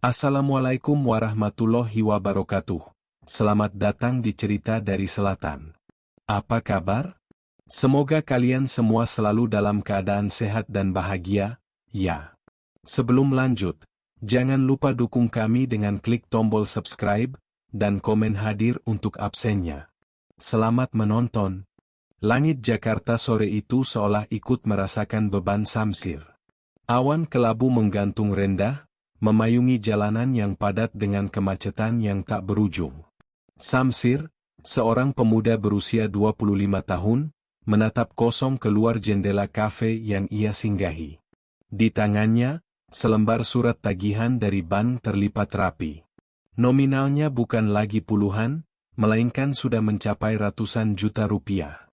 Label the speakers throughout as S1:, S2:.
S1: Assalamualaikum warahmatullahi wabarakatuh. Selamat datang di Cerita dari Selatan. Apa kabar? Semoga kalian semua selalu dalam keadaan sehat dan bahagia, ya. Sebelum lanjut, jangan lupa dukung kami dengan klik tombol subscribe dan komen hadir untuk absennya. Selamat menonton. Langit Jakarta sore itu seolah ikut merasakan beban Samsir. Awan kelabu menggantung rendah, memayungi jalanan yang padat dengan kemacetan yang tak berujung. Samsir, seorang pemuda berusia 25 tahun, menatap kosong keluar jendela kafe yang ia singgahi. Di tangannya, selembar surat tagihan dari bank terlipat rapi. Nominalnya bukan lagi puluhan, melainkan sudah mencapai ratusan juta rupiah.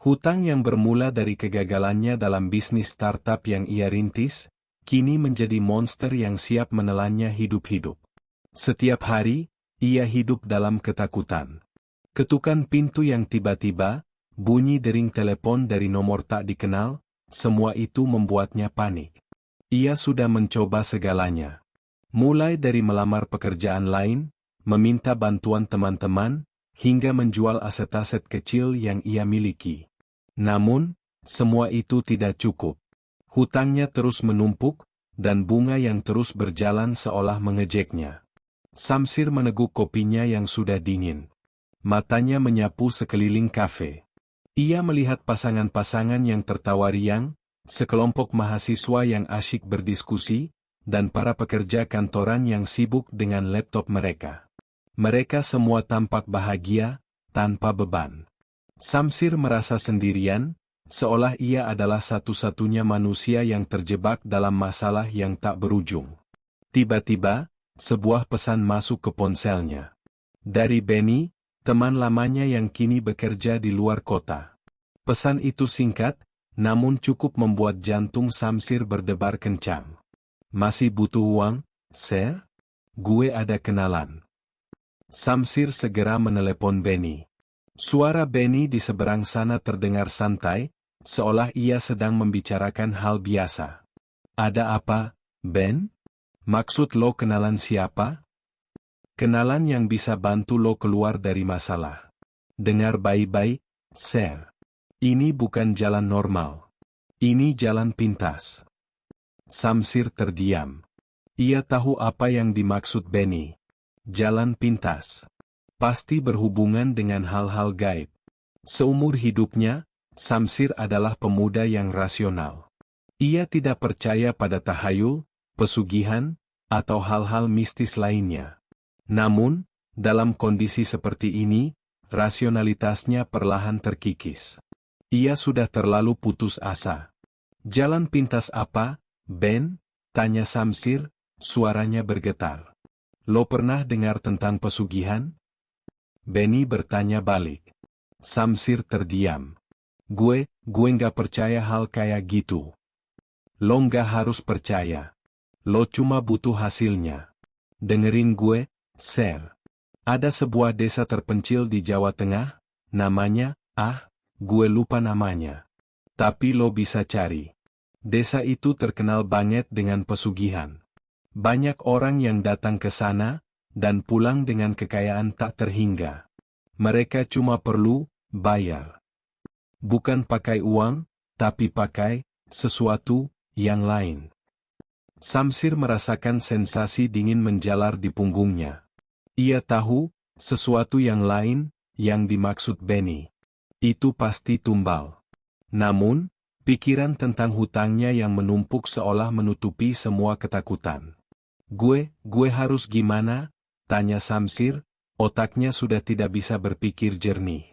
S1: Hutang yang bermula dari kegagalannya dalam bisnis startup yang ia rintis, kini menjadi monster yang siap menelannya hidup-hidup. Setiap hari, ia hidup dalam ketakutan. Ketukan pintu yang tiba-tiba, bunyi dering telepon dari nomor tak dikenal, semua itu membuatnya panik. Ia sudah mencoba segalanya. Mulai dari melamar pekerjaan lain, meminta bantuan teman-teman, hingga menjual aset-aset kecil yang ia miliki. Namun, semua itu tidak cukup. Hutangnya terus menumpuk, dan bunga yang terus berjalan seolah mengejeknya. Samsir meneguk kopinya yang sudah dingin. Matanya menyapu sekeliling kafe. Ia melihat pasangan-pasangan yang tertawa riang, sekelompok mahasiswa yang asyik berdiskusi, dan para pekerja kantoran yang sibuk dengan laptop mereka. Mereka semua tampak bahagia, tanpa beban. Samsir merasa sendirian, seolah ia adalah satu-satunya manusia yang terjebak dalam masalah yang tak berujung. Tiba-tiba, sebuah pesan masuk ke ponselnya. Dari Benny, teman lamanya yang kini bekerja di luar kota. Pesan itu singkat, namun cukup membuat jantung Samsir berdebar kencang. Masih butuh uang, Sir? Gue ada kenalan. Samsir segera menelepon Benny. Suara Benny di seberang sana terdengar santai, seolah ia sedang membicarakan hal biasa. Ada apa, Ben? Maksud lo kenalan siapa? Kenalan yang bisa bantu lo keluar dari masalah. Dengar baik-baik, Sir. Ini bukan jalan normal. Ini jalan pintas. Samsir terdiam. Ia tahu apa yang dimaksud Benny. Jalan pintas. Pasti berhubungan dengan hal-hal gaib. Seumur hidupnya, Samsir adalah pemuda yang rasional. Ia tidak percaya pada tahayul, pesugihan, atau hal-hal mistis lainnya. Namun, dalam kondisi seperti ini, rasionalitasnya perlahan terkikis. Ia sudah terlalu putus asa. Jalan pintas apa, Ben? Tanya Samsir, suaranya bergetar. Lo pernah dengar tentang pesugihan? Benny bertanya balik. Samsir terdiam. Gue nggak percaya hal kayak gitu. Lo nggak harus percaya. Lo cuma butuh hasilnya. Dengerin gue, Sir. Ada sebuah desa terpencil di Jawa Tengah, namanya, gue lupa namanya. Tapi lo bisa cari. Desa itu terkenal banget dengan pesugihan. Banyak orang yang datang ke sana, dan pulang dengan kekayaan tak terhingga. Mereka cuma perlu bayar. Bukan pakai uang, tapi pakai sesuatu yang lain. Samsir merasakan sensasi dingin menjalar di punggungnya. Ia tahu, sesuatu yang lain, yang dimaksud Benny. Itu pasti tumbal. Namun, pikiran tentang hutangnya yang menumpuk seolah menutupi semua ketakutan. Gue harus gimana? Tanya Samsir, otaknya sudah tidak bisa berpikir jernih.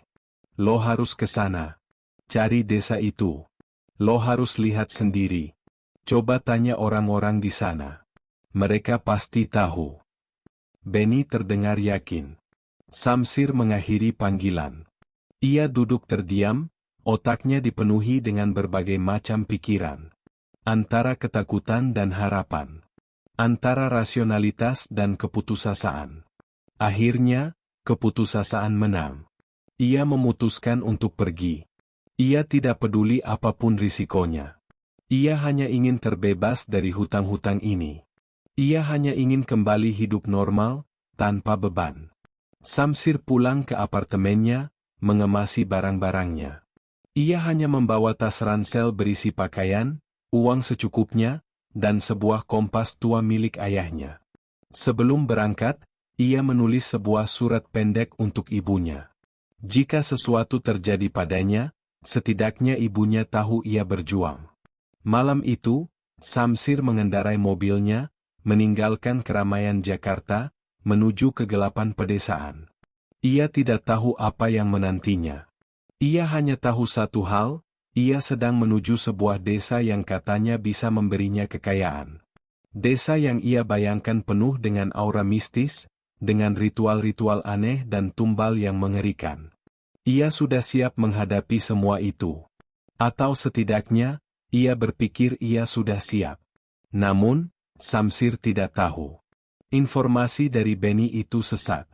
S1: Lo harus ke sana. Cari desa itu. Lo harus lihat sendiri. Coba tanya orang-orang di sana. Mereka pasti tahu. Benny terdengar yakin. Samsir mengakhiri panggilan. Ia duduk terdiam, otaknya dipenuhi dengan berbagai macam pikiran. Antara ketakutan dan harapan. Antara rasionalitas dan keputusasaan. Akhirnya, keputusasaan menang. Ia memutuskan untuk pergi. Ia tidak peduli apapun risikonya. Ia hanya ingin terbebas dari hutang-hutang ini. Ia hanya ingin kembali hidup normal, tanpa beban. Samsir pulang ke apartemennya, mengemasi barang-barangnya. Ia hanya membawa tas ransel berisi pakaian, uang secukupnya, dan sebuah kompas tua milik ayahnya. Sebelum berangkat, ia menulis sebuah surat pendek untuk ibunya. Jika sesuatu terjadi padanya, setidaknya ibunya tahu ia berjuang. Malam itu, Samsir mengendarai mobilnya, meninggalkan keramaian Jakarta, menuju kegelapan pedesaan. Ia tidak tahu apa yang menantinya. Ia hanya tahu satu hal, ia sedang menuju sebuah desa yang katanya bisa memberinya kekayaan. Desa yang ia bayangkan penuh dengan aura mistis, dengan ritual-ritual aneh dan tumbal yang mengerikan. Ia sudah siap menghadapi semua itu. Atau setidaknya, ia berpikir ia sudah siap. Namun, Samsir tidak tahu. Informasi dari Beni itu sesat.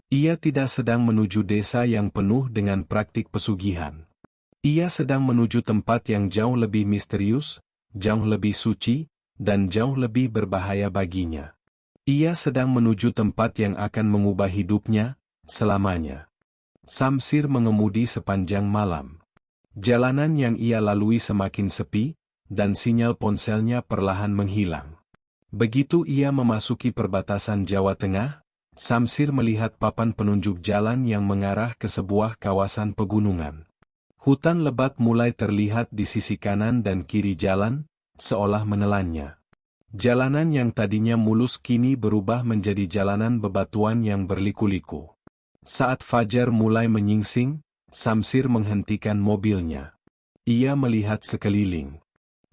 S1: Ia tidak sedang menuju desa yang penuh dengan praktik pesugihan. Ia sedang menuju tempat yang jauh lebih misterius, jauh lebih suci, dan jauh lebih berbahaya baginya. Ia sedang menuju tempat yang akan mengubah hidupnya, selamanya. Samsir mengemudi sepanjang malam. Jalanan yang ia lalui semakin sepi, dan sinyal ponselnya perlahan menghilang. Begitu ia memasuki perbatasan Jawa Tengah, Samsir melihat papan penunjuk jalan yang mengarah ke sebuah kawasan pegunungan. Hutan lebat mulai terlihat di sisi kanan dan kiri jalan, seolah menelannya. Jalanan yang tadinya mulus kini berubah menjadi jalanan bebatuan yang berliku-liku. Saat fajar mulai menyingsing, Samsir menghentikan mobilnya. Ia melihat sekeliling.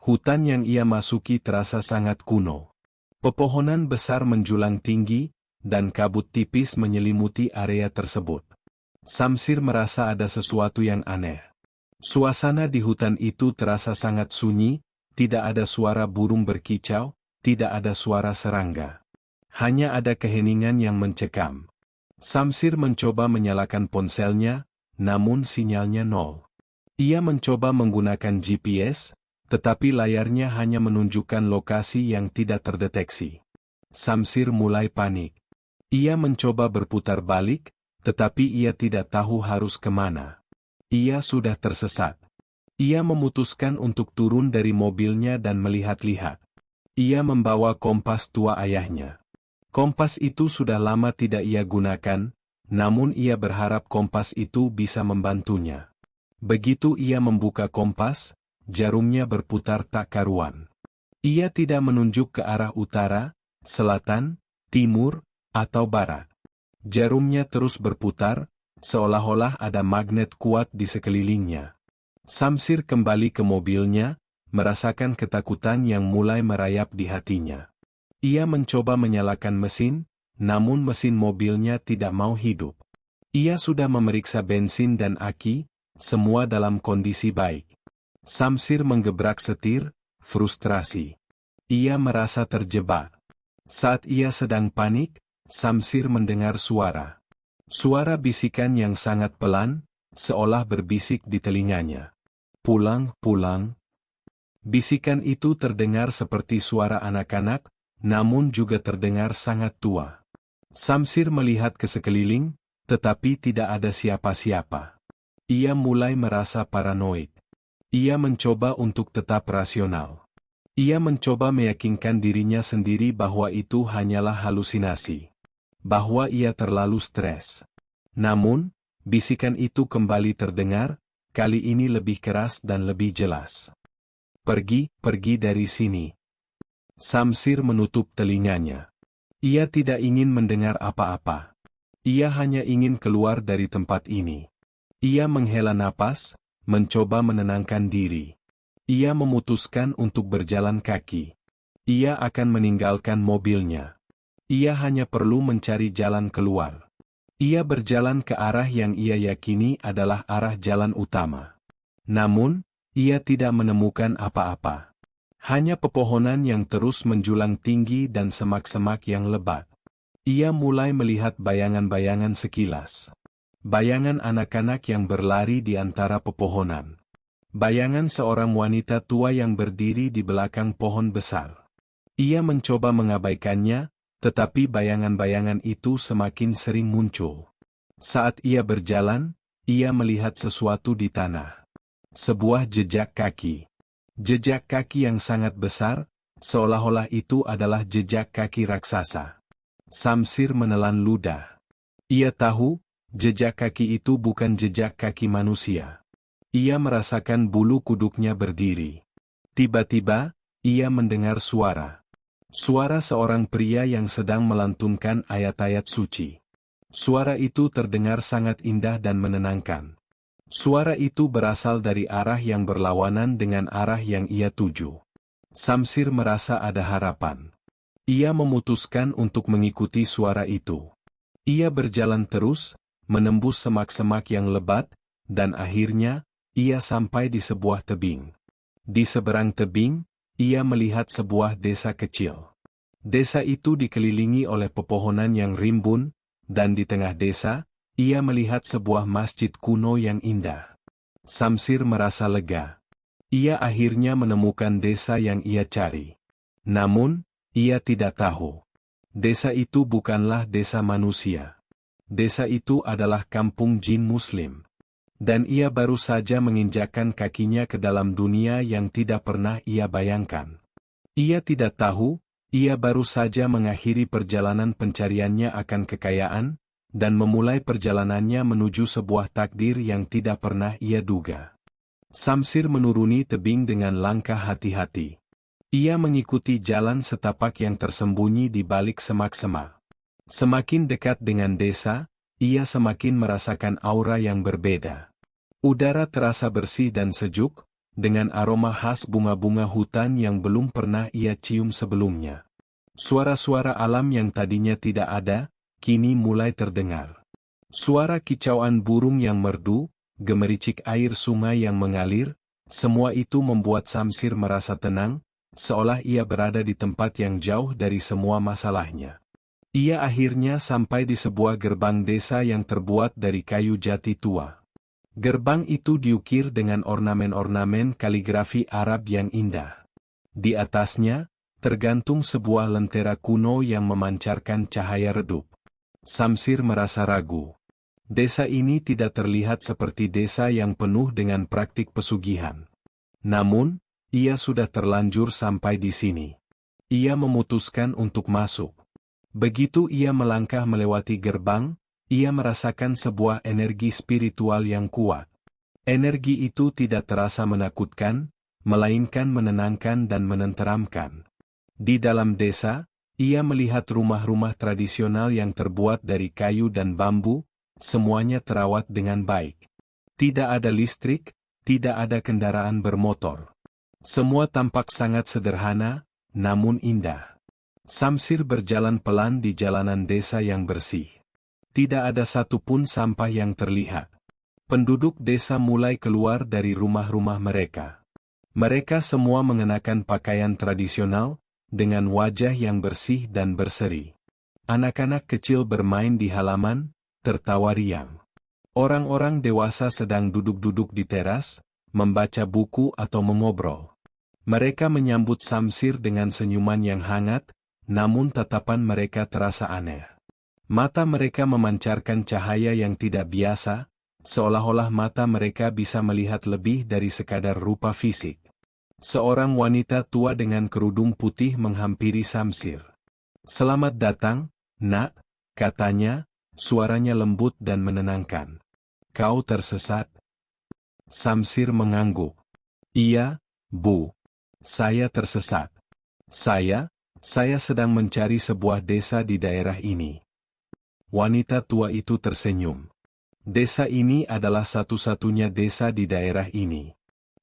S1: Hutan yang ia masuki terasa sangat kuno. Pepohonan besar menjulang tinggi, dan kabut tipis menyelimuti area tersebut. Samsir merasa ada sesuatu yang aneh. Suasana di hutan itu terasa sangat sunyi, tidak ada suara burung berkicau, tidak ada suara serangga. Hanya ada keheningan yang mencekam. Samsir mencoba menyalakan ponselnya, namun sinyalnya nol. Ia mencoba menggunakan GPS, tetapi layarnya hanya menunjukkan lokasi yang tidak terdeteksi. Samsir mulai panik. Ia mencoba berputar balik, tetapi ia tidak tahu harus kemana. Ia sudah tersesat. Ia memutuskan untuk turun dari mobilnya dan melihat-lihat. Ia membawa kompas tua ayahnya. Kompas itu sudah lama tidak ia gunakan, namun ia berharap kompas itu bisa membantunya. Begitu ia membuka kompas, jarumnya berputar tak karuan. Ia tidak menunjuk ke arah utara, selatan, timur, atau barat. Jarumnya terus berputar, seolah-olah ada magnet kuat di sekelilingnya. Samsir kembali ke mobilnya, merasakan ketakutan yang mulai merayap di hatinya. Ia mencoba menyalakan mesin, namun mesin mobilnya tidak mau hidup. Ia sudah memeriksa bensin dan aki, semua dalam kondisi baik. Samsir menggebrak setir, frustrasi. Ia merasa terjebak. Saat ia sedang panik, Samsir mendengar suara. Suara bisikan yang sangat pelan, seolah berbisik di telinganya. Pulang, pulang. Bisikan itu terdengar seperti suara anak-anak, namun juga terdengar sangat tua. Samsir melihat ke sekeliling, tetapi tidak ada siapa-siapa. Ia mulai merasa paranoid. Ia mencoba untuk tetap rasional. Ia mencoba meyakinkan dirinya sendiri bahwa itu hanyalah halusinasi. Bahwa ia terlalu stres. Namun, bisikan itu kembali terdengar, kali ini lebih keras dan lebih jelas. Pergi, pergi dari sini. Samsir menutup telinganya. Ia tidak ingin mendengar apa-apa. Ia hanya ingin keluar dari tempat ini. Ia menghela napas, mencoba menenangkan diri. Ia memutuskan untuk berjalan kaki. Ia akan meninggalkan mobilnya. Ia hanya perlu mencari jalan keluar. Ia berjalan ke arah yang ia yakini adalah arah jalan utama. Namun, ia tidak menemukan apa-apa. Hanya pepohonan yang terus menjulang tinggi dan semak-semak yang lebat. Ia mulai melihat bayangan-bayangan sekilas. Bayangan anak-anak yang berlari di antara pepohonan. Bayangan seorang wanita tua yang berdiri di belakang pohon besar. Ia mencoba mengabaikannya, tetapi bayangan-bayangan itu semakin sering muncul. Saat ia berjalan, ia melihat sesuatu di tanah. Sebuah jejak kaki. Jejak kaki yang sangat besar, seolah-olah itu adalah jejak kaki raksasa. Samsir menelan ludah. Ia tahu, jejak kaki itu bukan jejak kaki manusia. Ia merasakan bulu kuduknya berdiri. Tiba-tiba, ia mendengar suara. Suara seorang pria yang sedang melantunkan ayat-ayat suci. Suara itu terdengar sangat indah dan menenangkan. Suara itu berasal dari arah yang berlawanan dengan arah yang ia tuju. Samsir merasa ada harapan. Ia memutuskan untuk mengikuti suara itu. Ia berjalan terus, menembus semak-semak yang lebat, dan akhirnya, ia sampai di sebuah tebing. Di seberang tebing, ia melihat sebuah desa kecil. Desa itu dikelilingi oleh pepohonan yang rimbun, dan di tengah desa, ia melihat sebuah masjid kuno yang indah. Samsir merasa lega. Ia akhirnya menemukan desa yang ia cari. Namun, ia tidak tahu. Desa itu bukanlah desa manusia. Desa itu adalah kampung jin muslim. Dan ia baru saja menginjakkan kakinya ke dalam dunia yang tidak pernah ia bayangkan. Ia tidak tahu, ia baru saja mengakhiri perjalanan pencariannya akan kekayaan, dan memulai perjalanannya menuju sebuah takdir yang tidak pernah ia duga. Samsir menuruni tebing dengan langkah hati-hati. Ia mengikuti jalan setapak yang tersembunyi di balik semak-semak. Semakin dekat dengan desa, ia semakin merasakan aura yang berbeda. Udara terasa bersih dan sejuk, dengan aroma khas bunga-bunga hutan yang belum pernah ia cium sebelumnya. Suara-suara alam yang tadinya tidak ada, kini mulai terdengar. Suara kicauan burung yang merdu, gemericik air sungai yang mengalir, semua itu membuat Samsir merasa tenang, seolah ia berada di tempat yang jauh dari semua masalahnya. Ia akhirnya sampai di sebuah gerbang desa yang terbuat dari kayu jati tua. Gerbang itu diukir dengan ornamen-ornamen kaligrafi Arab yang indah. Di atasnya, tergantung sebuah lentera kuno yang memancarkan cahaya redup. Samsir merasa ragu. Desa ini tidak terlihat seperti desa yang penuh dengan praktik pesugihan. Namun, ia sudah terlanjur sampai di sini. Ia memutuskan untuk masuk. Begitu ia melangkah melewati gerbang, ia merasakan sebuah energi spiritual yang kuat. Energi itu tidak terasa menakutkan, melainkan menenangkan dan menenteramkan. Di dalam desa, ia melihat rumah-rumah tradisional yang terbuat dari kayu dan bambu, semuanya terawat dengan baik. Tidak ada listrik, tidak ada kendaraan bermotor. Semua tampak sangat sederhana, namun indah. Samsir berjalan pelan di jalanan desa yang bersih. Tidak ada satupun sampah yang terlihat. Penduduk desa mulai keluar dari rumah-rumah mereka. Mereka semua mengenakan pakaian tradisional, dengan wajah yang bersih dan berseri. Anak-anak kecil bermain di halaman, tertawa riang. Orang-orang dewasa sedang duduk-duduk di teras, membaca buku atau mengobrol. Mereka menyambut Samsir dengan senyuman yang hangat, namun tatapan mereka terasa aneh. Mata mereka memancarkan cahaya yang tidak biasa, seolah-olah mata mereka bisa melihat lebih dari sekadar rupa fisik. Seorang wanita tua dengan kerudung putih menghampiri Samsir. "Selamat datang, Nak," katanya, suaranya lembut dan menenangkan. "Kau tersesat?" Samsir mengangguk. "Iya, Bu. Saya tersesat. Saya sedang mencari sebuah desa di daerah ini." Wanita tua itu tersenyum. "Desa ini adalah satu-satunya desa di daerah ini.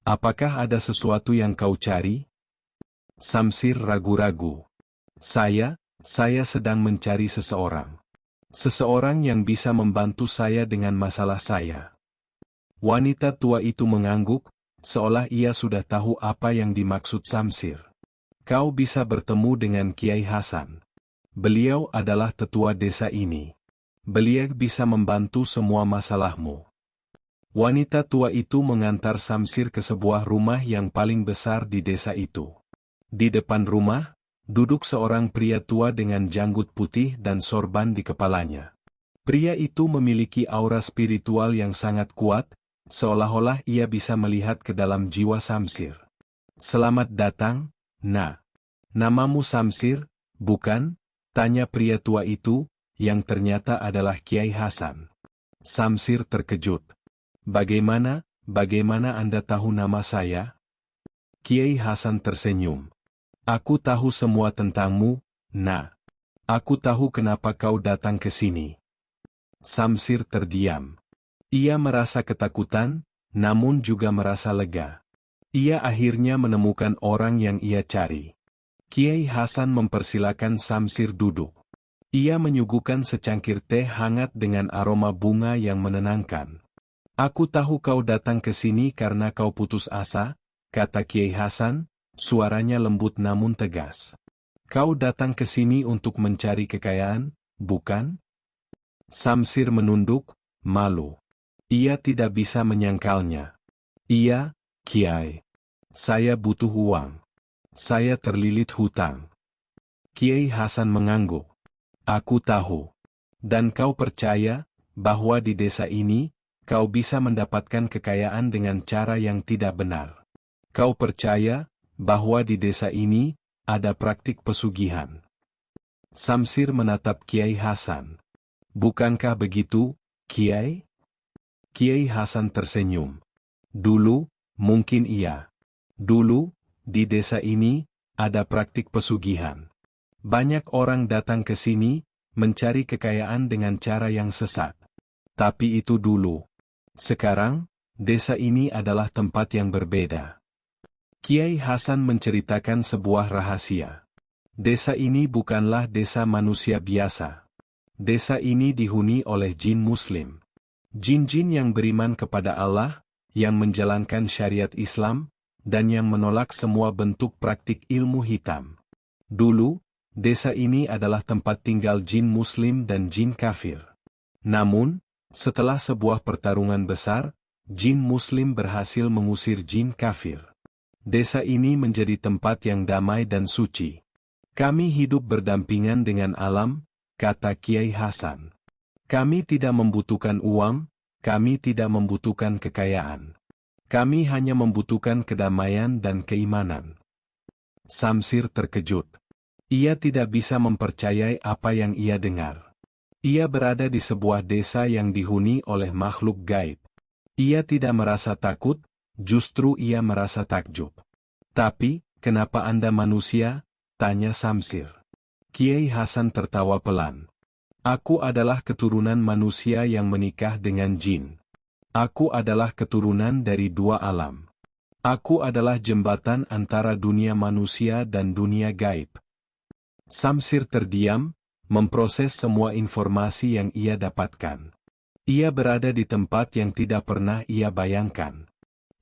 S1: Apakah ada sesuatu yang kau cari?" Samsir ragu-ragu. Saya sedang mencari seseorang. Seseorang yang bisa membantu saya dengan masalah saya." Wanita tua itu mengangguk, seolah ia sudah tahu apa yang dimaksud Samsir. "Kau bisa bertemu dengan Kiai Hasan. Beliau adalah tetua desa ini. Beliau bisa membantu semua masalahmu." Wanita tua itu mengantar Samsir ke sebuah rumah yang paling besar di desa itu. Di depan rumah, duduk seorang pria tua dengan janggut putih dan sorban di kepalanya. Pria itu memiliki aura spiritual yang sangat kuat, seolah-olah ia bisa melihat ke dalam jiwa Samsir. "Selamat datang, Nak. Namamu Samsir, bukan?" tanya pria tua itu, yang ternyata adalah Kiai Hasan. Samsir terkejut. Bagaimana Anda tahu nama saya?" Kiai Hasan tersenyum. "Aku tahu semua tentangmu, Nak. Aku tahu kenapa kau datang ke sini." Samsir terdiam. Ia merasa ketakutan, namun juga merasa lega. Ia akhirnya menemukan orang yang ia cari. Kiai Hasan mempersilakan Samsir duduk. Ia menyuguhkan secangkir teh hangat dengan aroma bunga yang menenangkan. "Aku tahu kau datang ke sini karena kau putus asa," kata Kiai Hasan, suaranya lembut namun tegas. "Kau datang ke sini untuk mencari kekayaan, bukan?" Samsir menunduk, malu. Ia tidak bisa menyangkalnya. "Iya, Kiai. Saya butuh uang. Saya terlilit hutang." Kiai Hasan mengangguk. "Aku tahu. Dan kau percaya bahwa di desa ini, kau bisa mendapatkan kekayaan dengan cara yang tidak benar. Kau percaya bahwa di desa ini ada praktik pesugihan." Samsir menatap Kiai Hasan. "Bukankah begitu, Kiai?" Kiai Hasan tersenyum. "Dulu, mungkin iya. Dulu, di desa ini, ada praktik pesugihan. Banyak orang datang ke sini, mencari kekayaan dengan cara yang sesat. Tapi itu dulu. Sekarang, desa ini adalah tempat yang berbeda." Kiai Hasan menceritakan sebuah rahasia. Desa ini bukanlah desa manusia biasa. Desa ini dihuni oleh jin muslim. Jin-jin yang beriman kepada Allah, yang menjalankan syariat Islam, dan yang menolak semua bentuk praktik ilmu hitam. Dulu, desa ini adalah tempat tinggal jin muslim dan jin kafir. Namun, setelah sebuah pertarungan besar, jin muslim berhasil mengusir jin kafir. Desa ini menjadi tempat yang damai dan suci. "Kami hidup berdampingan dengan alam," kata Kiai Hasan. "Kami tidak membutuhkan uang, kami tidak membutuhkan kekayaan. Kami hanya membutuhkan kedamaian dan keimanan." Samsir terkejut. Ia tidak bisa mempercayai apa yang ia dengar. Ia berada di sebuah desa yang dihuni oleh makhluk gaib. Ia tidak merasa takut, justru ia merasa takjub. "Tapi, kenapa Anda manusia?" tanya Samsir. Kiai Hasan tertawa pelan. "Aku adalah keturunan manusia yang menikah dengan jin. Aku adalah keturunan dari dua alam. Aku adalah jembatan antara dunia manusia dan dunia gaib." Samsir terdiam, memproses semua informasi yang ia dapatkan. Ia berada di tempat yang tidak pernah ia bayangkan.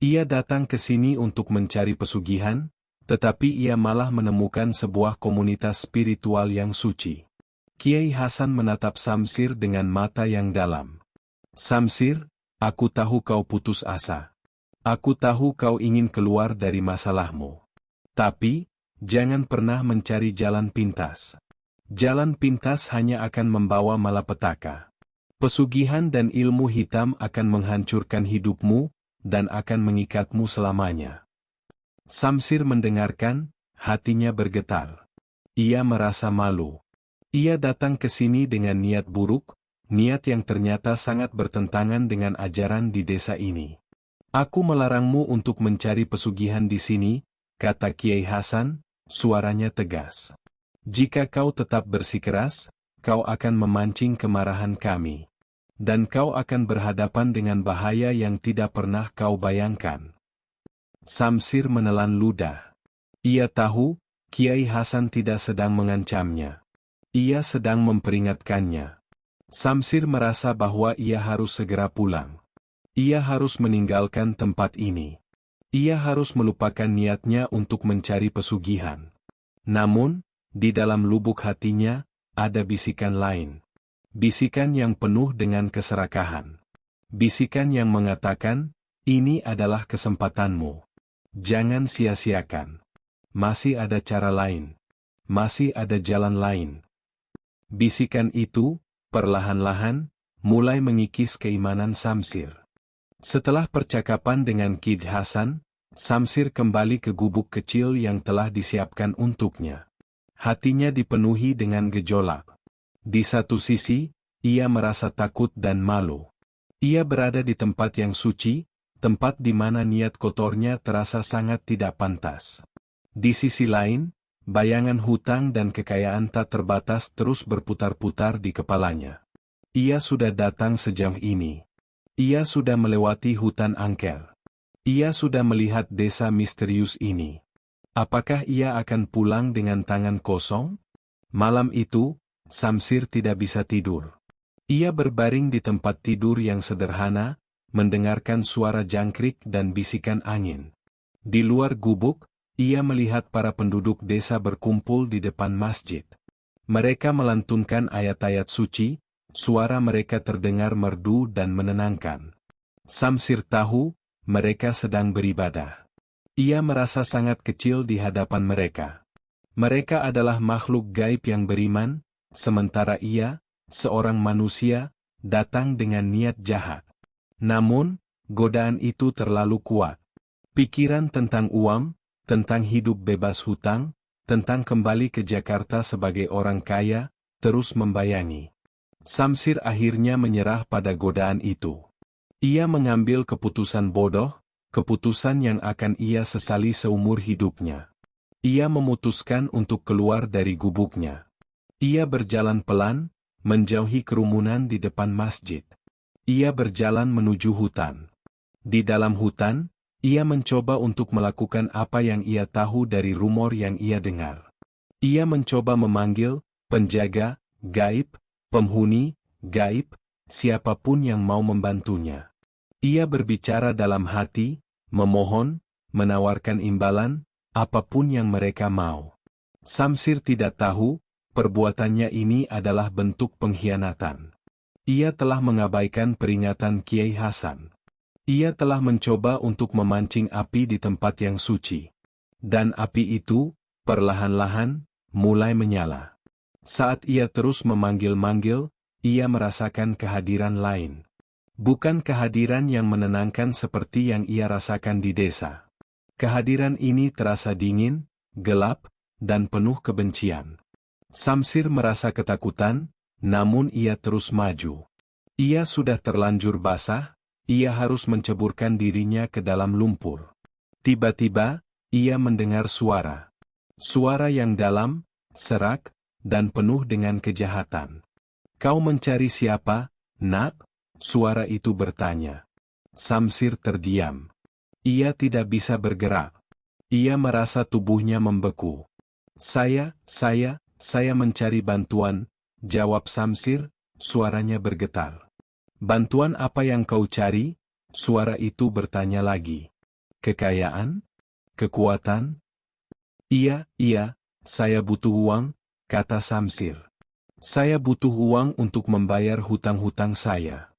S1: Ia datang ke sini untuk mencari pesugihan, tetapi ia malah menemukan sebuah komunitas spiritual yang suci. Kiai Hasan menatap Samsir dengan mata yang dalam. "Samsir, aku tahu kau putus asa. Aku tahu kau ingin keluar dari masalahmu. Tapi, jangan pernah mencari jalan pintas. Jalan pintas hanya akan membawa malapetaka. Pesugihan dan ilmu hitam akan menghancurkan hidupmu, dan akan mengikatmu selamanya." Samsir mendengarkan, hatinya bergetar. Ia merasa malu. Ia datang ke sini dengan niat buruk, niat yang ternyata sangat bertentangan dengan ajaran di desa ini. "Aku melarangmu untuk mencari pesugihan di sini," kata Kiai Hasan, suaranya tegas. "Jika kau tetap bersikeras, kau akan memancing kemarahan kami. Dan kau akan berhadapan dengan bahaya yang tidak pernah kau bayangkan." Samsir menelan ludah. Ia tahu, Kiai Hasan tidak sedang mengancamnya. Ia sedang memperingatkannya. Samsir merasa bahwa ia harus segera pulang. Ia harus meninggalkan tempat ini. Ia harus melupakan niatnya untuk mencari pesugihan. Namun, di dalam lubuk hatinya, ada bisikan lain. Bisikan yang penuh dengan keserakahan. Bisikan yang mengatakan, "Ini adalah kesempatanmu. Jangan sia-siakan. Masih ada cara lain. masih ada jalan lain. Bisikan itu, perlahan-lahan, mulai mengikis keimanan Samsir. Setelah percakapan dengan Kid Hasan, Samsir kembali ke gubuk kecil yang telah disiapkan untuknya. Hatinya dipenuhi dengan gejolak. Di satu sisi, ia merasa takut dan malu. Ia berada di tempat yang suci, tempat di mana niat kotornya terasa sangat tidak pantas. Di sisi lain, bayangan hutang dan kekayaan tak terbatas terus berputar-putar di kepalanya. Ia sudah datang sejauh ini. Ia sudah melewati hutan angker. Ia sudah melihat desa misterius ini. Apakah ia akan pulang dengan tangan kosong? Malam itu, Samsir tidak bisa tidur. Ia berbaring di tempat tidur yang sederhana, mendengarkan suara jangkrik dan bisikan angin. Di luar gubuk, ia melihat para penduduk desa berkumpul di depan masjid. Mereka melantunkan ayat-ayat suci, suara mereka terdengar merdu dan menenangkan. Samsir tahu, mereka sedang beribadah. Ia merasa sangat kecil di hadapan mereka. Mereka adalah makhluk gaib yang beriman, sementara ia, seorang manusia, datang dengan niat jahat. Namun, godaan itu terlalu kuat. Pikiran tentang uang, tentang hidup bebas hutang, tentang kembali ke Jakarta sebagai orang kaya, terus membayangi. Samsir akhirnya menyerah pada godaan itu. Ia mengambil keputusan bodoh, keputusan yang akan ia sesali seumur hidupnya. Ia memutuskan untuk keluar dari gubuknya. Ia berjalan pelan, menjauhi kerumunan di depan masjid. Ia berjalan menuju hutan. Di dalam hutan, ia mencoba untuk melakukan apa yang ia tahu dari rumor yang ia dengar. Ia mencoba memanggil penjaga gaib, penghuni gaib, siapapun yang mau membantunya. Ia berbicara dalam hati, memohon, menawarkan imbalan, apapun yang mereka mau. Samsir tidak tahu, perbuatannya ini adalah bentuk pengkhianatan. Ia telah mengabaikan peringatan Kiai Hasan. Ia telah mencoba untuk memancing api di tempat yang suci. Dan api itu, perlahan-lahan, mulai menyala. Saat ia terus memanggil-manggil, ia merasakan kehadiran lain. Bukan kehadiran yang menenangkan seperti yang ia rasakan di desa. Kehadiran ini terasa dingin, gelap, dan penuh kebencian. Samsir merasa ketakutan, namun ia terus maju. Ia sudah terlanjur basah, ia harus menceburkan dirinya ke dalam lumpur. Tiba-tiba, ia mendengar suara. Suara yang dalam, serak, dan penuh dengan kejahatan. "Kau mencari siapa, Nak?" Suara itu bertanya. Samsir terdiam. Ia tidak bisa bergerak. Ia merasa tubuhnya membeku. Saya mencari bantuan," jawab Samsir, suaranya bergetar. "Bantuan apa yang kau cari?" Suara itu bertanya lagi. "Kekayaan? Kekuatan?" Iya, saya butuh uang," kata Samsir. "Saya butuh uang untuk membayar hutang-hutang saya."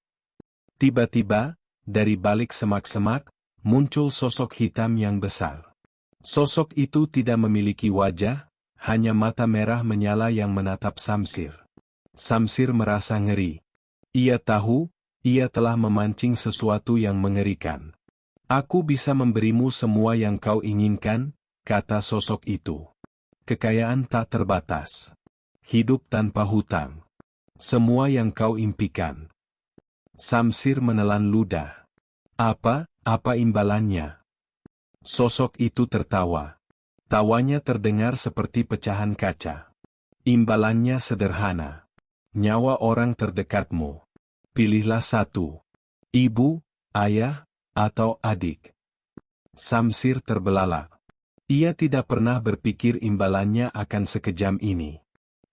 S1: Tiba-tiba, dari balik semak-semak, muncul sosok hitam yang besar. Sosok itu tidak memiliki wajah, hanya mata merah menyala yang menatap Samsir. Samsir merasa ngeri. Ia tahu, ia telah memancing sesuatu yang mengerikan. "Aku bisa memberimu semua yang kau inginkan," kata sosok itu. "Kekayaan tak terbatas. Hidup tanpa hutang. Semua yang kau impikan." Samsir menelan ludah. Apa imbalannya?" Sosok itu tertawa. Tawanya terdengar seperti pecahan kaca. "Imbalannya sederhana. Nyawa orang terdekatmu. Pilihlah satu. Ibu, ayah, atau adik." Samsir terbelalak. Ia tidak pernah berpikir imbalannya akan sekejam ini.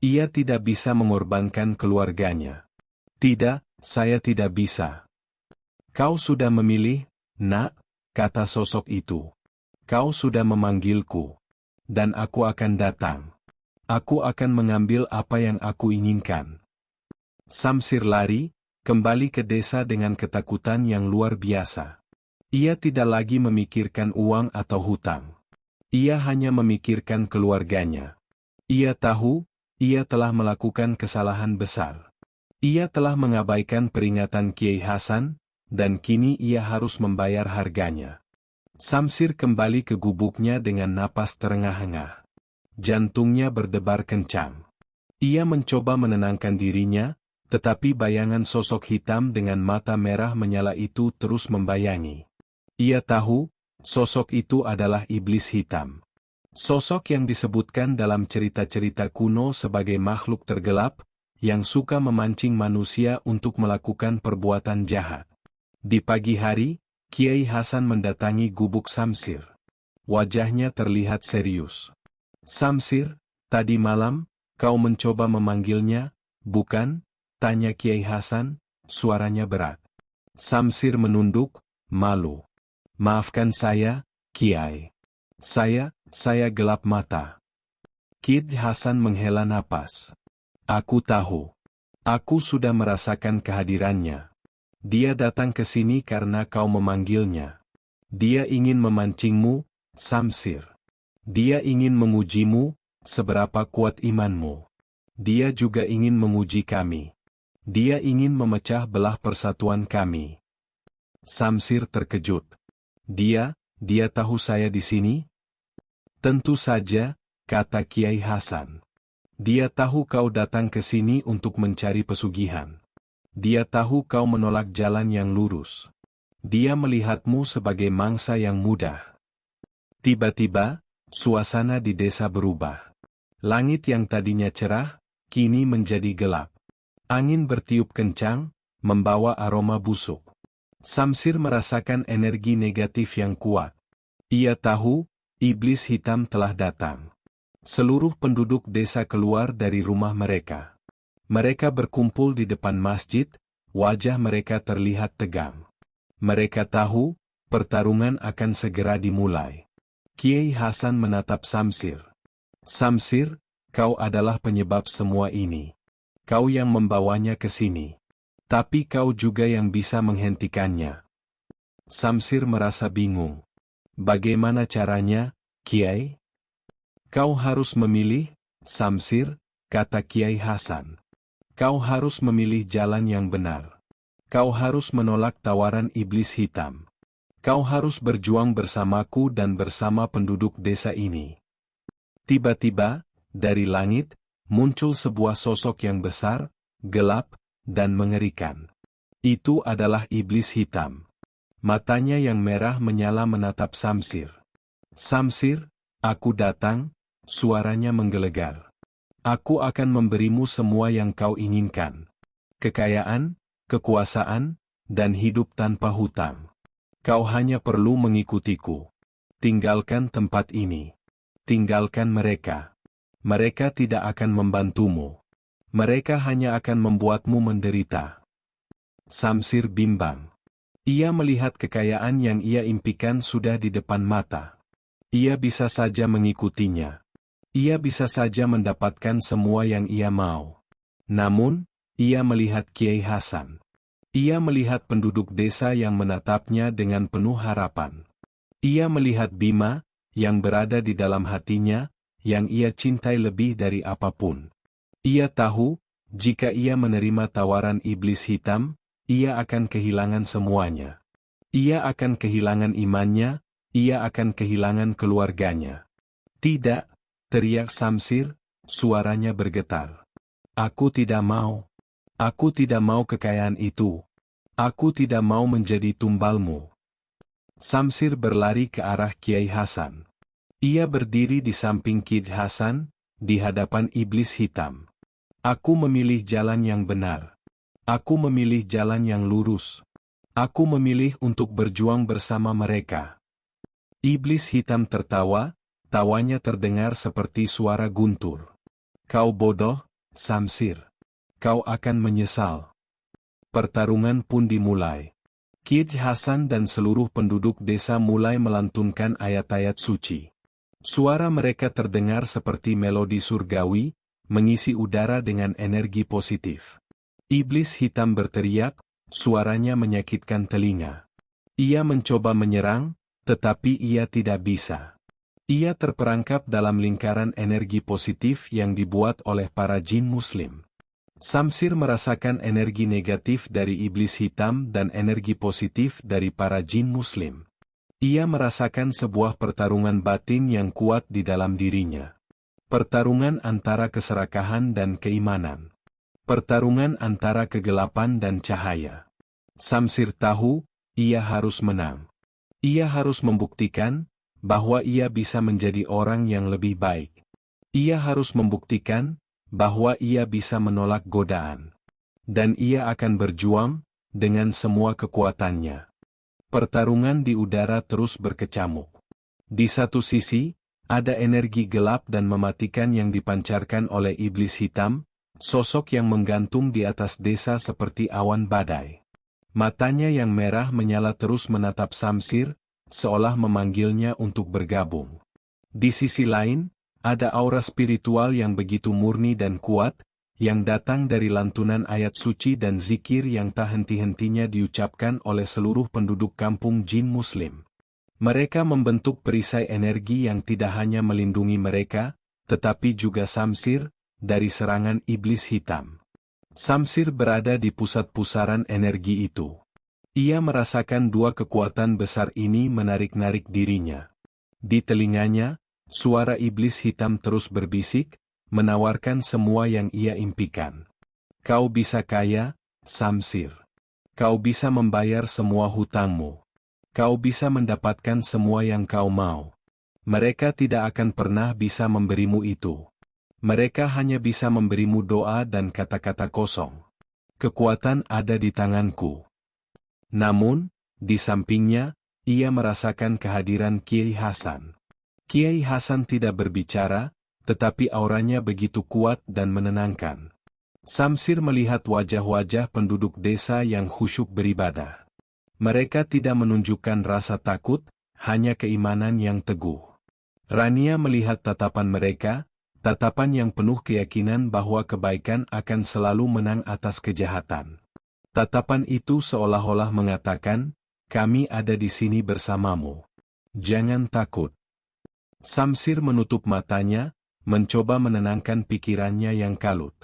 S1: Ia tidak bisa mengorbankan keluarganya. "Tidak, saya tidak bisa." "Kau sudah memilih, Nak," kata sosok itu. "Kau sudah memanggilku. Dan aku akan datang. Aku akan mengambil apa yang aku inginkan." Samsir lari, kembali ke desa dengan ketakutan yang luar biasa. Ia tidak lagi memikirkan uang atau hutang. Ia hanya memikirkan keluarganya. Ia tahu, ia telah melakukan kesalahan besar. Ia telah mengabaikan peringatan Kiai Hasan, dan kini ia harus membayar harganya. Samsir kembali ke gubuknya dengan napas terengah-engah. Jantungnya berdebar kencang. Ia mencoba menenangkan dirinya, tetapi bayangan sosok hitam dengan mata merah menyala itu terus membayangi. Ia tahu, sosok itu adalah iblis hitam. Sosok yang disebutkan dalam cerita-cerita kuno sebagai makhluk tergelap, yang suka memancing manusia untuk melakukan perbuatan jahat. Di pagi hari, Kiai Hasan mendatangi gubuk Samsir. Wajahnya terlihat serius. "Samsir, tadi malam, kau mencoba memanggilnya, bukan?" tanya Kiai Hasan, suaranya berat. Samsir menunduk, malu. "Maafkan saya, Kiai. Saya gelap mata." Kiai Hasan menghela napas. "Aku tahu. Aku sudah merasakan kehadirannya. Dia datang ke sini karena kau memanggilnya. Dia ingin memancingmu, Samsir. Dia ingin mengujimu, seberapa kuat imanmu. Dia juga ingin menguji kami. Dia ingin memecah belah persatuan kami." Samsir terkejut. Dia tahu saya di sini?" "Tentu saja," kata Kiai Hasan. "Dia tahu kau datang ke sini untuk mencari pesugihan. Dia tahu kau menolak jalan yang lurus. Dia melihatmu sebagai mangsa yang mudah." Tiba-tiba, suasana di desa berubah. Langit yang tadinya cerah, kini menjadi gelap. Angin bertiup kencang, membawa aroma busuk. Samsir merasakan energi negatif yang kuat. Ia tahu, iblis hitam telah datang. Seluruh penduduk desa keluar dari rumah mereka. Mereka berkumpul di depan masjid, wajah mereka terlihat tegang. Mereka tahu, pertarungan akan segera dimulai. Kiai Hasan menatap Samsir. "Samsir, kau adalah penyebab semua ini. Kau yang membawanya ke sini. Tapi kau juga yang bisa menghentikannya." Samsir merasa bingung. "Bagaimana caranya, Kiai?" "Kau harus memilih, Samsir," kata Kiai Hasan. "Kau harus memilih jalan yang benar. Kau harus menolak tawaran iblis hitam. Kau harus berjuang bersamaku dan bersama penduduk desa ini." Tiba-tiba, dari langit, muncul sebuah sosok yang besar, gelap, dan mengerikan. Itu adalah iblis hitam. Matanya yang merah menyala menatap Samsir. "Samsir, aku datang," suaranya menggelegar. "Aku akan memberimu semua yang kau inginkan. Kekayaan, kekuasaan, dan hidup tanpa hutang. Kau hanya perlu mengikutiku. Tinggalkan tempat ini. Tinggalkan mereka. Mereka tidak akan membantumu. Mereka hanya akan membuatmu menderita." Samsir bimbang. Ia melihat kekayaan yang ia impikan sudah di depan mata. Ia bisa saja mengikutinya. Ia bisa saja mendapatkan semua yang ia mau. Namun, ia melihat Kiai Hasan. Ia melihat penduduk desa yang menatapnya dengan penuh harapan. Ia melihat Bima, yang berada di dalam hatinya, yang ia cintai lebih dari apapun. Ia tahu, jika ia menerima tawaran iblis hitam, ia akan kehilangan semuanya. Ia akan kehilangan imannya, ia akan kehilangan keluarganya. "Tidak!" teriak Samsir, suaranya bergetar. "Aku tidak mau. Aku tidak mau kekayaan itu. Aku tidak mau menjadi tumbalmu." Samsir berlari ke arah Kiai Hasan. Ia berdiri di samping Kiai Hasan, di hadapan iblis hitam. "Aku memilih jalan yang benar. Aku memilih jalan yang lurus. Aku memilih untuk berjuang bersama mereka." Iblis hitam tertawa, tawanya terdengar seperti suara guntur. "Kau bodoh, Samsir. Kau akan menyesal." Pertarungan pun dimulai. Kiai Hasan dan seluruh penduduk desa mulai melantunkan ayat-ayat suci. Suara mereka terdengar seperti melodi surgawi, mengisi udara dengan energi positif. Iblis hitam berteriak, suaranya menyakitkan telinga. Ia mencoba menyerang, tetapi ia tidak bisa. Ia terperangkap dalam lingkaran energi positif yang dibuat oleh para jin muslim. Samsir merasakan energi negatif dari iblis hitam dan energi positif dari para jin muslim. Ia merasakan sebuah pertarungan batin yang kuat di dalam dirinya. Pertarungan antara keserakahan dan keimanan. Pertarungan antara kegelapan dan cahaya. Samsir tahu, ia harus menang. Ia harus membuktikan bahwa ia bisa menjadi orang yang lebih baik. Ia harus membuktikan bahwa ia bisa menolak godaan. Dan ia akan berjuang dengan semua kekuatannya. Pertarungan di udara terus berkecamuk. Di satu sisi, ada energi gelap dan mematikan yang dipancarkan oleh iblis hitam, sosok yang menggantung di atas desa seperti awan badai. Matanya yang merah menyala terus menatap Samsir, seolah memanggilnya untuk bergabung. Di sisi lain, ada aura spiritual yang begitu murni dan kuat, yang datang dari lantunan ayat suci dan zikir yang tak henti-hentinya diucapkan oleh seluruh penduduk kampung jin muslim. Mereka membentuk perisai energi yang tidak hanya melindungi mereka, tetapi juga Samsir, dari serangan iblis hitam. Samsir berada di pusat pusaran energi itu. Ia merasakan dua kekuatan besar ini menarik-narik dirinya. Di telinganya, suara iblis hitam terus berbisik, menawarkan semua yang ia impikan. Kau bisa kaya, Samsir. Kau bisa membayar semua hutangmu. Kau bisa mendapatkan semua yang kau mau. Mereka tidak akan pernah bisa memberimu itu. Mereka hanya bisa memberimu doa dan kata-kata kosong. Kekuatan ada di tanganku. Namun, di sampingnya, ia merasakan kehadiran Kiai Hasan. Kiai Hasan tidak berbicara, tetapi auranya begitu kuat dan menenangkan. Samsir melihat wajah-wajah penduduk desa yang khusyuk beribadah. Mereka tidak menunjukkan rasa takut, hanya keimanan yang teguh. Rania melihat tatapan mereka, tatapan yang penuh keyakinan bahwa kebaikan akan selalu menang atas kejahatan. Tatapan itu seolah-olah mengatakan, kami ada di sini bersamamu. Jangan takut. Samsir menutup matanya, mencoba menenangkan pikirannya yang kalut.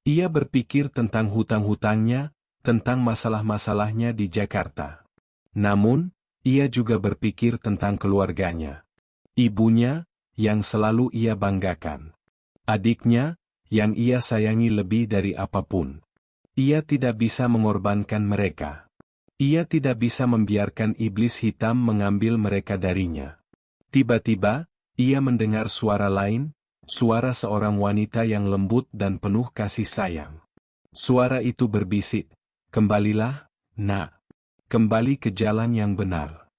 S1: Ia berpikir tentang hutang-hutangnya, tentang masalah-masalahnya di Jakarta. Namun, ia juga berpikir tentang keluarganya. Ibunya, yang selalu ia banggakan. Adiknya, yang ia sayangi lebih dari apapun. Ia tidak bisa mengorbankan mereka. Ia tidak bisa membiarkan iblis hitam mengambil mereka darinya. Tiba-tiba, ia mendengar suara lain, suara seorang wanita yang lembut dan penuh kasih sayang. Suara itu berbisik, kembalilah, nak. Kembali ke jalan yang benar.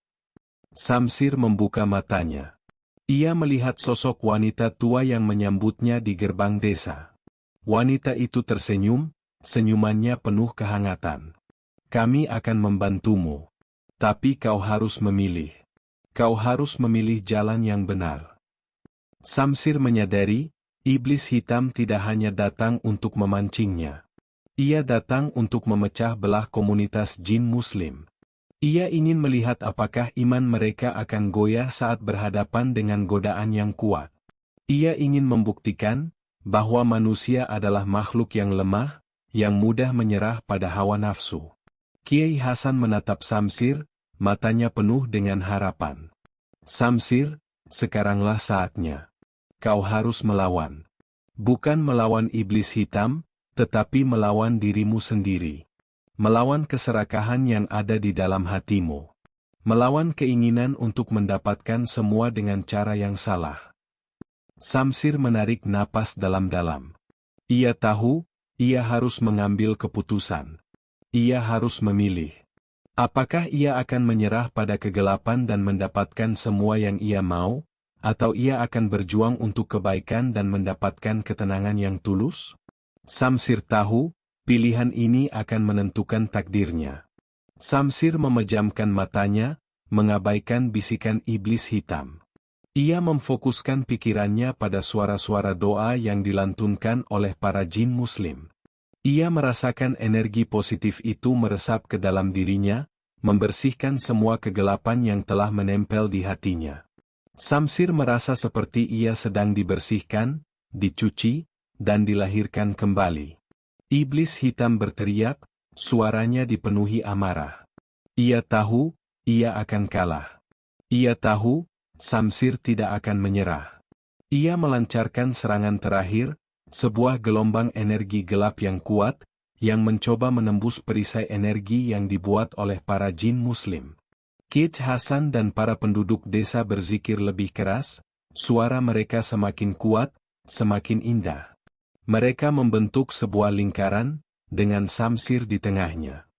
S1: Samsir membuka matanya. Ia melihat sosok wanita tua yang menyambutnya di gerbang desa. Wanita itu tersenyum, senyumannya penuh kehangatan. Kami akan membantumu. Tapi kau harus memilih. Kau harus memilih jalan yang benar. Samsir menyadari, iblis hitam tidak hanya datang untuk memancingnya. Ia datang untuk memecah belah komunitas jin muslim. Ia ingin melihat apakah iman mereka akan goyah saat berhadapan dengan godaan yang kuat. Ia ingin membuktikan bahwa manusia adalah makhluk yang lemah, yang mudah menyerah pada hawa nafsu. Kiai Hasan menatap Samsir, matanya penuh dengan harapan. Samsir, sekaranglah saatnya. Kau harus melawan. Bukan melawan iblis hitam, tetapi melawan dirimu sendiri. Melawan keserakahan yang ada di dalam hatimu. Melawan keinginan untuk mendapatkan semua dengan cara yang salah. Samsir menarik napas dalam-dalam. Ia tahu, ia harus mengambil keputusan. Ia harus memilih. Apakah ia akan menyerah pada kegelapan dan mendapatkan semua yang ia mau, atau ia akan berjuang untuk kebaikan dan mendapatkan ketenangan yang tulus? Samsir tahu, pilihan ini akan menentukan takdirnya. Samsir memejamkan matanya, mengabaikan bisikan iblis hitam. Ia memfokuskan pikirannya pada suara-suara doa yang dilantunkan oleh para jin muslim. Ia merasakan energi positif itu meresap ke dalam dirinya, membersihkan semua kegelapan yang telah menempel di hatinya. Samsir merasa seperti ia sedang dibersihkan, dicuci, dan dilahirkan kembali. Iblis hitam berteriak, suaranya dipenuhi amarah. Ia tahu, ia akan kalah. Ia tahu, Samsir tidak akan menyerah. Ia melancarkan serangan terakhir, sebuah gelombang energi gelap yang kuat, yang mencoba menembus perisai energi yang dibuat oleh para jin muslim. Kiai Hasan dan para penduduk desa berzikir lebih keras, suara mereka semakin kuat, semakin indah. Mereka membentuk sebuah lingkaran, dengan Samsir di tengahnya.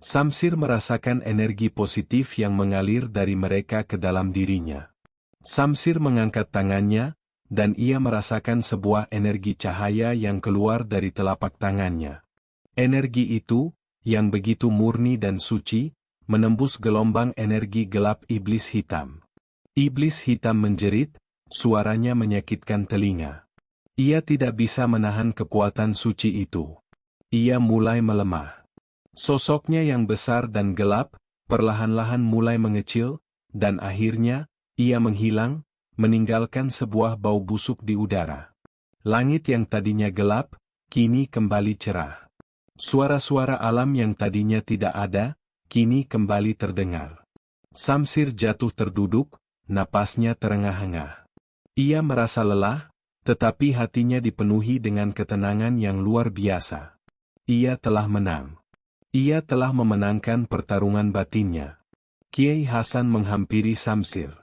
S1: Samsir merasakan energi positif yang mengalir dari mereka ke dalam dirinya. Samsir mengangkat tangannya, dan ia merasakan sebuah energi cahaya yang keluar dari telapak tangannya. Energi itu, yang begitu murni dan suci, menembus gelombang energi gelap iblis hitam. Iblis hitam menjerit, suaranya menyakitkan telinga. Ia tidak bisa menahan kekuatan suci itu. Ia mulai melemah. Sosoknya yang besar dan gelap, perlahan-lahan mulai mengecil, dan akhirnya, ia menghilang, meninggalkan sebuah bau busuk di udara. Langit yang tadinya gelap, kini kembali cerah. Suara-suara alam yang tadinya tidak ada, kini kembali terdengar. Samsir jatuh terduduk, napasnya terengah-engah. Ia merasa lelah, tetapi hatinya dipenuhi dengan ketenangan yang luar biasa. Ia telah menang. Ia telah memenangkan pertarungan batinnya. Kiai Hasan menghampiri Samsir.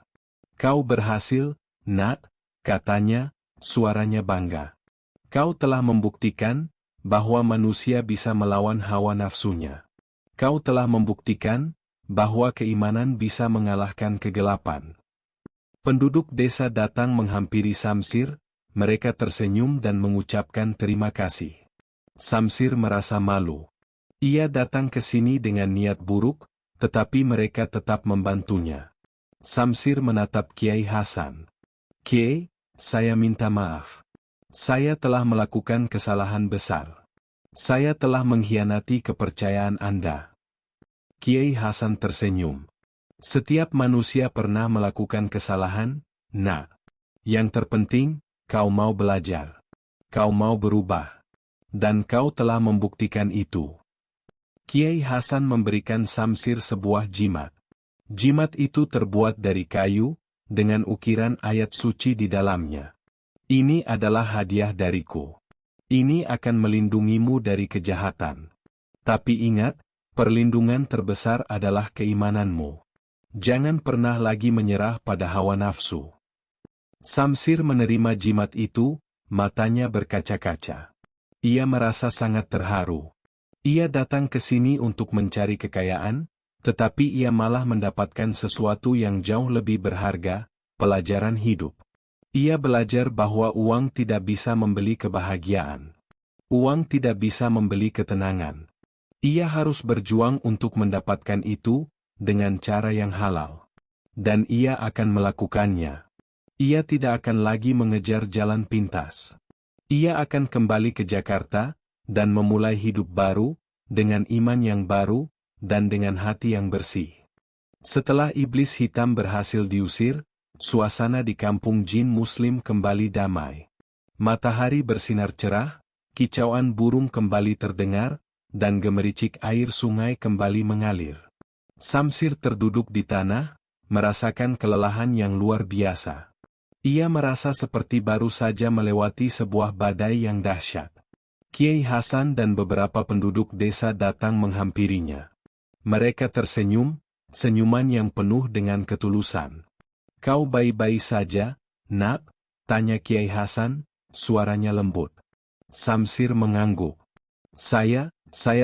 S1: Kau berhasil, Nak, katanya, suaranya bangga. Kau telah membuktikan, bahwa manusia bisa melawan hawa nafsunya. Kau telah membuktikan, bahwa keimanan bisa mengalahkan kegelapan. Penduduk desa datang menghampiri Samsir, mereka tersenyum dan mengucapkan terima kasih. Samsir merasa malu. Ia datang ke sini dengan niat buruk, tetapi mereka tetap membantunya. Samsir menatap Kiai Hasan. Kiai, saya minta maaf. Saya telah melakukan kesalahan besar. Saya telah mengkhianati kepercayaan Anda. Kiai Hasan tersenyum. Setiap manusia pernah melakukan kesalahan, Nak. Yang terpenting, kau mau belajar. Kau mau berubah. Dan kau telah membuktikan itu. Kiai Hasan memberikan Samsir sebuah jimat. Jimat itu terbuat dari kayu, dengan ukiran ayat suci di dalamnya. Ini adalah hadiah dariku. Ini akan melindungimu dari kejahatan. Tapi ingat, perlindungan terbesar adalah keimananmu. Jangan pernah lagi menyerah pada hawa nafsu. Samsir menerima jimat itu, matanya berkaca-kaca. Ia merasa sangat terharu. Ia datang ke sini untuk mencari kekayaan, tetapi ia malah mendapatkan sesuatu yang jauh lebih berharga, pelajaran hidup. Ia belajar bahwa uang tidak bisa membeli kebahagiaan. Uang tidak bisa membeli ketenangan. Ia harus berjuang untuk mendapatkan itu, dengan cara yang halal. Dan ia akan melakukannya. Ia tidak akan lagi mengejar jalan pintas. Ia akan kembali ke Jakarta, dan memulai hidup baru, dengan iman yang baru, dan dengan hati yang bersih. Setelah iblis hitam berhasil diusir, suasana di kampung jin muslim kembali damai. Matahari bersinar cerah, kicauan burung kembali terdengar, dan gemericik air sungai kembali mengalir. Samsir terduduk di tanah, merasakan kelelahan yang luar biasa. Ia merasa seperti baru saja melewati sebuah badai yang dahsyat. Kiai Hasan dan beberapa penduduk desa datang menghampirinya. Mereka tersenyum, senyuman yang penuh dengan ketulusan. Kau baik-baik saja, Nak? Tanya Kiai Hasan, suaranya lembut. Samsir mengangguk. Saya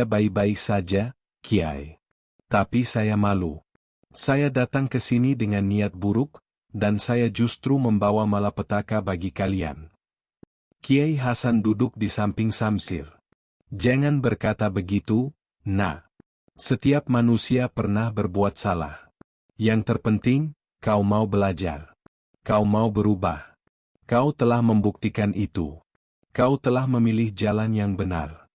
S1: baik-baik saja, Kiai. Tapi saya malu. Saya datang ke sini dengan niat buruk, dan saya justru membawa malapetaka bagi kalian. Kiai Hasan duduk di samping Samsir. Jangan berkata begitu, Nak. Setiap manusia pernah berbuat salah. Yang terpenting, kau mau belajar. Kau mau berubah. Kau telah membuktikan itu. Kau telah memilih jalan yang benar.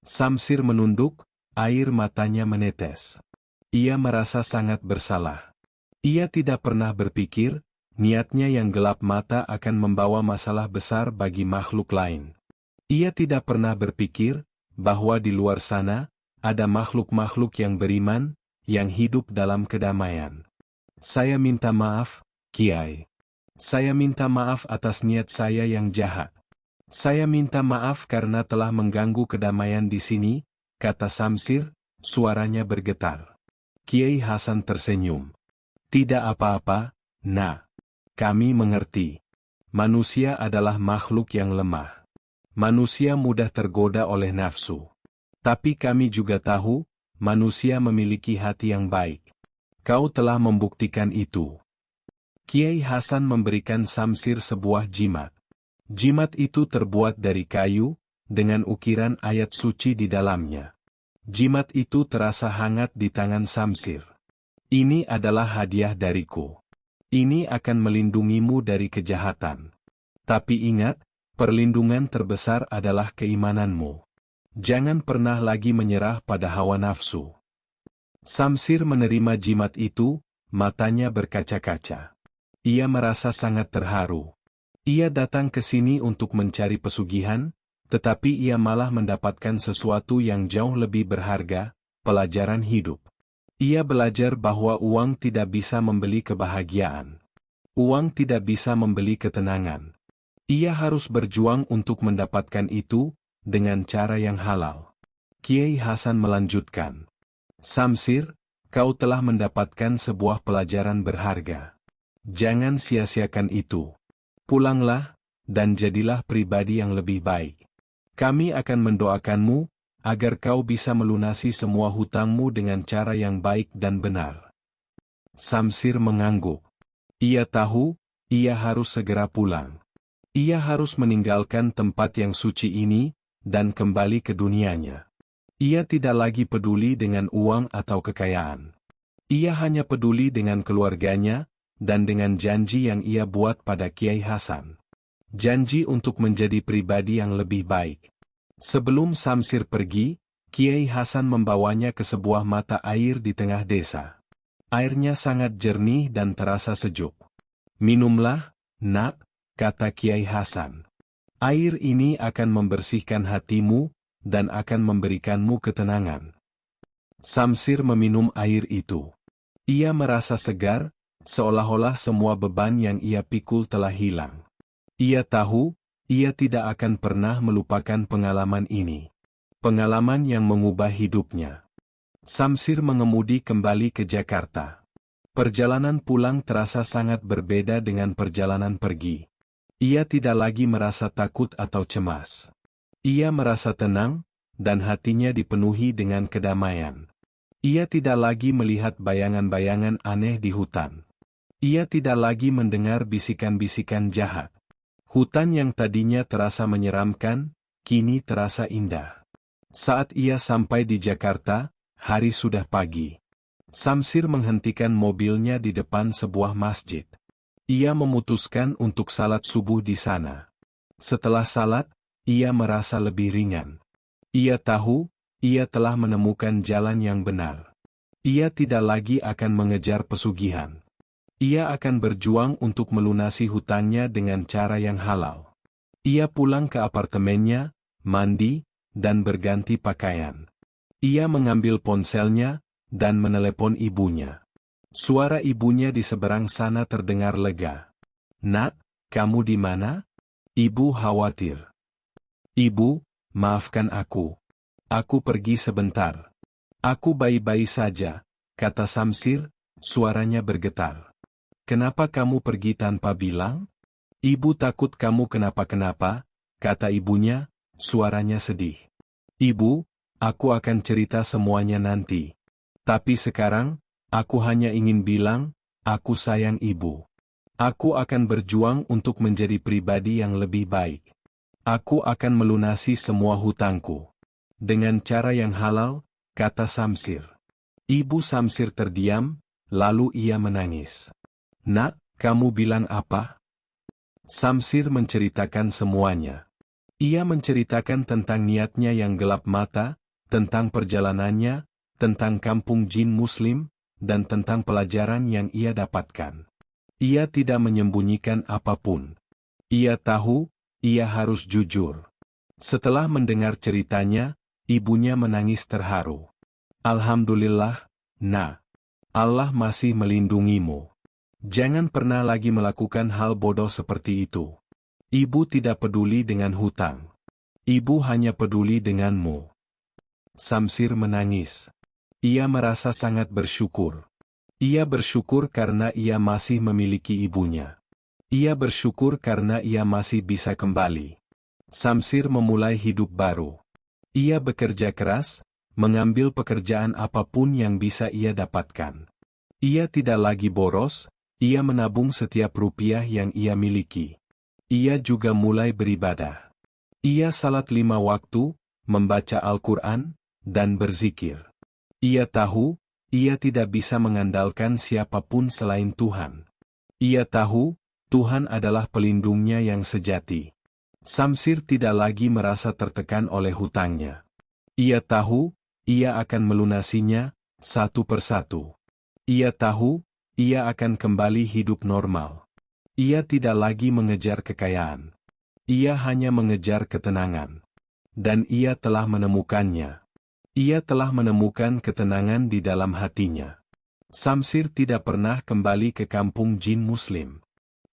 S1: Samsir menunduk, air matanya menetes. Ia merasa sangat bersalah. Ia tidak pernah berpikir, niatnya yang gelap mata akan membawa masalah besar bagi makhluk lain. Ia tidak pernah berpikir bahwa di luar sana ada makhluk-makhluk yang beriman, yang hidup dalam kedamaian. Saya minta maaf, Kiai. Saya minta maaf atas niat saya yang jahat. Saya minta maaf karena telah mengganggu kedamaian di sini, kata Samsir, suaranya bergetar. Kiai Hasan tersenyum. Tidak apa-apa, Nak. Kami mengerti. Manusia adalah makhluk yang lemah. Manusia mudah tergoda oleh nafsu. Tapi kami juga tahu, manusia memiliki hati yang baik. Kau telah membuktikan itu. Kiai Hasan memberikan Samsir sebuah jimat. Jimat itu terbuat dari kayu, dengan ukiran ayat suci di dalamnya. Jimat itu terasa hangat di tangan Samsir. Ini adalah hadiah dariku. Ini akan melindungimu dari kejahatan. Tapi ingat, perlindungan terbesar adalah keimananmu. Jangan pernah lagi menyerah pada hawa nafsu. Samsir menerima jimat itu, matanya berkaca-kaca. Ia merasa sangat terharu. Ia datang ke sini untuk mencari pesugihan, tetapi ia malah mendapatkan sesuatu yang jauh lebih berharga, pelajaran hidup. Ia belajar bahwa uang tidak bisa membeli kebahagiaan. Uang tidak bisa membeli ketenangan. Ia harus berjuang untuk mendapatkan itu, dengan cara yang halal. Kiai Hasan melanjutkan. Samsir, kau telah mendapatkan sebuah pelajaran berharga. Jangan sia-siakan itu. Pulanglah, dan jadilah pribadi yang lebih baik. Kami akan mendoakanmu, agar kau bisa melunasi semua hutangmu dengan cara yang baik dan benar. Samsir mengangguk. Ia tahu, ia harus segera pulang. Ia harus meninggalkan tempat yang suci ini, dan kembali ke dunianya. Ia tidak lagi peduli dengan uang atau kekayaan. Ia hanya peduli dengan keluarganya, dan dengan janji yang ia buat pada Kiai Hasan. Janji untuk menjadi pribadi yang lebih baik. Sebelum Samsir pergi, Kiai Hasan membawanya ke sebuah mata air di tengah desa. Airnya sangat jernih dan terasa sejuk. Minumlah, Nak, kata Kiai Hasan. Air ini akan membersihkan hatimu, dan akan memberikanmu ketenangan. Samsir meminum air itu. Ia merasa segar, seolah-olah semua beban yang ia pikul telah hilang. Ia tahu, ia tidak akan pernah melupakan pengalaman ini. Pengalaman yang mengubah hidupnya. Samsir mengemudi kembali ke Jakarta. Perjalanan pulang terasa sangat berbeda dengan perjalanan pergi. Ia tidak lagi merasa takut atau cemas. Ia merasa tenang, dan hatinya dipenuhi dengan kedamaian. Ia tidak lagi melihat bayangan-bayangan aneh di hutan. Ia tidak lagi mendengar bisikan-bisikan jahat. Hutan yang tadinya terasa menyeramkan, kini terasa indah. Saat ia sampai di Jakarta, hari sudah pagi. Samsir menghentikan mobilnya di depan sebuah masjid. Ia memutuskan untuk salat subuh di sana. Setelah salat, ia merasa lebih ringan. Ia tahu, ia telah menemukan jalan yang benar. Ia tidak lagi akan mengejar pesugihan. Ia akan berjuang untuk melunasi hutangnya dengan cara yang halal. Ia pulang ke apartemennya, mandi, dan berganti pakaian. Ia mengambil ponselnya, dan menelepon ibunya. Suara ibunya di seberang sana terdengar lega. Nak, kamu di mana? Ibu khawatir. Ibu, maafkan aku. Aku pergi sebentar. Aku baik-baik saja, kata Samsir, suaranya bergetar. Kenapa kamu pergi tanpa bilang? Ibu takut kamu kenapa-kenapa, kata ibunya, suaranya sedih. Ibu, aku akan cerita semuanya nanti. Tapi sekarang, aku hanya ingin bilang, aku sayang ibu. Aku akan berjuang untuk menjadi pribadi yang lebih baik. Aku akan melunasi semua hutangku. Dengan cara yang halal, kata Samsir. Ibu Samsir terdiam, lalu ia menangis. Nak, kamu bilang apa? Samsir menceritakan semuanya. Ia menceritakan tentang niatnya yang gelap mata, tentang perjalanannya, tentang kampung jin muslim, dan tentang pelajaran yang ia dapatkan. Ia tidak menyembunyikan apapun. Ia tahu, ia harus jujur. Setelah mendengar ceritanya, ibunya menangis terharu. Alhamdulillah, Nak. Allah masih melindungimu. Jangan pernah lagi melakukan hal bodoh seperti itu. Ibu tidak peduli dengan hutang. Ibu hanya peduli denganmu. Samsir menangis. Ia merasa sangat bersyukur. Ia bersyukur karena ia masih memiliki ibunya. Ia bersyukur karena ia masih bisa kembali. Samsir memulai hidup baru. Ia bekerja keras, mengambil pekerjaan apapun yang bisa ia dapatkan. Ia tidak lagi boros, ia menabung setiap rupiah yang ia miliki. Ia juga mulai beribadah. Ia salat 5 waktu, membaca Al-Quran, dan berzikir. Ia tahu, ia tidak bisa mengandalkan siapapun selain Tuhan. Ia tahu, Tuhan adalah pelindungnya yang sejati. Samsir tidak lagi merasa tertekan oleh hutangnya. Ia tahu, ia akan melunasinya, satu persatu. Ia tahu, ia akan kembali hidup normal. Ia tidak lagi mengejar kekayaan. Ia hanya mengejar ketenangan. Dan ia telah menemukannya. Ia telah menemukan ketenangan di dalam hatinya. Samsir tidak pernah kembali ke kampung jin muslim.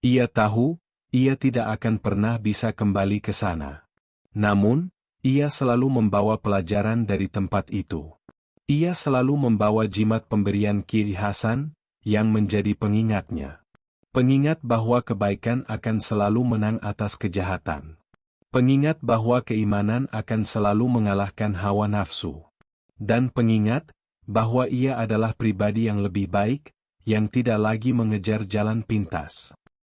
S1: Ia tahu, ia tidak akan pernah bisa kembali ke sana. Namun, ia selalu membawa pelajaran dari tempat itu. Ia selalu membawa jimat pemberian Kiai Hasan, yang menjadi pengingatnya. Pengingat bahwa kebaikan akan selalu menang atas kejahatan. Pengingat bahwa keimanan akan selalu mengalahkan hawa nafsu. Dan pengingat bahwa ia adalah pribadi yang lebih baik, yang tidak lagi mengejar jalan pintas.